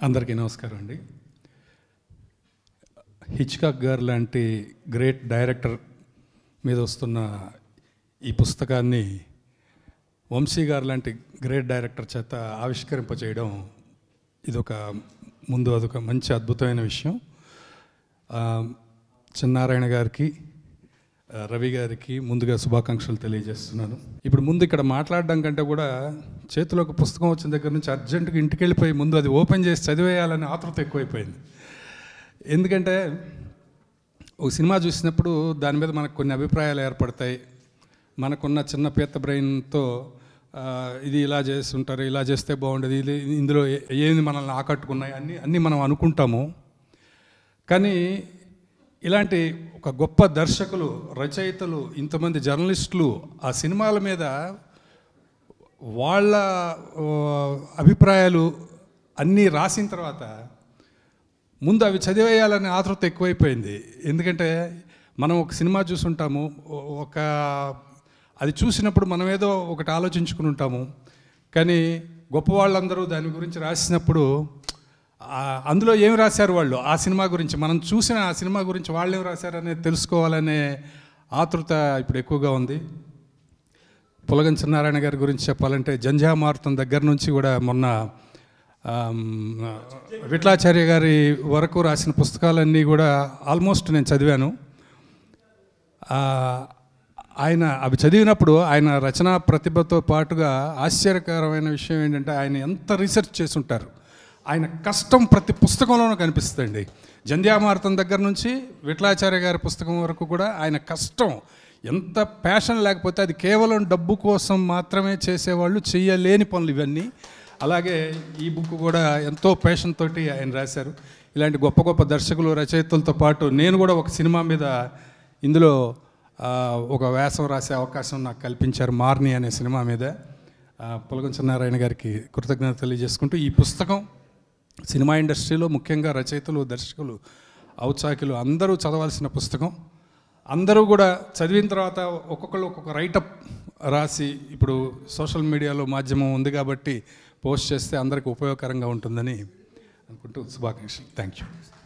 అందరికీ నమస్కారం అండి. హిచ్కాక్ గారు లాంటి గ్రేట్ డైరెక్టర్ మీద వస్తున్న ఈ పుస్తకాన్ని వంశీ గారు లాంటి గ్రేట్ డైరెక్టర్ చేత ఆవిష్కరింపచేయడం అదొక మంచి అద్భుతమైన విషయం. చిన్నారాయణ గారికి, రవి గారికి ముందుగా శుభాకాంక్షలు తెలియజేస్తున్నాను. ఇప్పుడు ముందు ఇక్కడ మాట్లాడడం కంటే కూడా చేతిలో ఒక పుస్తకం వచ్చిన దగ్గర నుంచి అర్జెంటుగా ఇంటికి వెళ్ళిపోయి ముందు అది ఓపెన్ చేసి చదివేయాలని ఆతృత ఎక్కువైపోయింది. ఎందుకంటే ఒక సినిమా చూసినప్పుడు దాని మీద మనకు కొన్ని అభిప్రాయాలు ఏర్పడతాయి. మనకున్న చిన్న పీత బ్రెయిన్తో ఇది ఇలా చేస్తుంటారు, ఇలా చేస్తే బాగుండేది, ఇది ఇందులో ఏమి మనల్ని ఆకట్టుకున్నాయి అన్నీ మనం అనుకుంటాము. కానీ ఇలాంటి ఒక గొప్ప దర్శకులు, రచయితలు, ఇంతమంది జర్నలిస్టులు ఆ సినిమాల మీద వాళ్ళ అభిప్రాయాలు అన్నీ రాసిన తర్వాత ముందు అవి చదివేయాలనే ఆతృత ఎక్కువైపోయింది. ఎందుకంటే మనం ఒక సినిమా చూసుంటాము, అది చూసినప్పుడు మనం ఏదో ఒకటి ఆలోచించుకుని ఉంటాము. కానీ గొప్ప వాళ్ళందరూ దాని గురించి రాసినప్పుడు అందులో ఏమి రాశారు వాళ్ళు ఆ సినిమా గురించి, మనం చూసిన ఆ సినిమా గురించి వాళ్ళు ఏమి రాశారు అనేది తెలుసుకోవాలనే ఆతృత ఇప్పుడు ఎక్కువగా ఉంది. పులగం చిన్నారాయణ గారి గురించి చెప్పాలంటే జంధ్యామారుతం దగ్గర నుంచి కూడా మొన్న విఠలాచార్య గారి వరకు రాసిన పుస్తకాలన్నీ కూడా ఆల్మోస్ట్ నేను చదివాను. ఆయన అవి చదివినప్పుడు ఆయన రచనా ప్రతిభతో పాటుగా ఆశ్చర్యకరమైన విషయం ఏంటంటే ఆయన ఎంత రీసెర్చ్ చేసి ఉంటారు. ఆయన కష్టం ప్రతి పుస్తకంలోనూ కనిపిస్తుందండి. జంధ్యామారుతం దగ్గర నుంచి విఠలాచార్య గారి పుస్తకం వరకు కూడా ఆయన కష్టం, ఎంత ప్యాషన్ లేకపోతే అది కేవలం డబ్బు కోసం మాత్రమే చేసేవాళ్ళు చేయలేని పనులు ఇవన్నీ. అలాగే ఈ బుక్ కూడా ఎంతో ప్యాషన్ తోటి ఆయన రాశారు. ఇలాంటి గొప్ప గొప్ప దర్శకులు, రచయితలతో పాటు నేను కూడా ఒక సినిమా మీద ఇందులో ఒక వ్యాసం రాసే అవకాశం నాకు కల్పించారు. మార్ని అనే సినిమా మీద. పులగం చిన్నారాయణ గారికి కృతజ్ఞత తెలియజేసుకుంటూ ఈ పుస్తకం సినిమా ఇండస్ట్రీలో ముఖ్యంగా రచయితలు, దర్శకులు, ఔత్సాహికులు అందరూ చదవాల్సిన పుస్తకం. అందరూ కూడా చదివిన తర్వాత ఒక్కొక్కరు ఒక్కొక్క రైటప్ రాసి ఇప్పుడు సోషల్ మీడియాలో మాధ్యమం ఉంది కాబట్టి పోస్ట్ చేస్తే అందరికీ ఉపయోగకరంగా ఉంటుందని అనుకుంటూ శుభాకాంక్షలు. Thank you.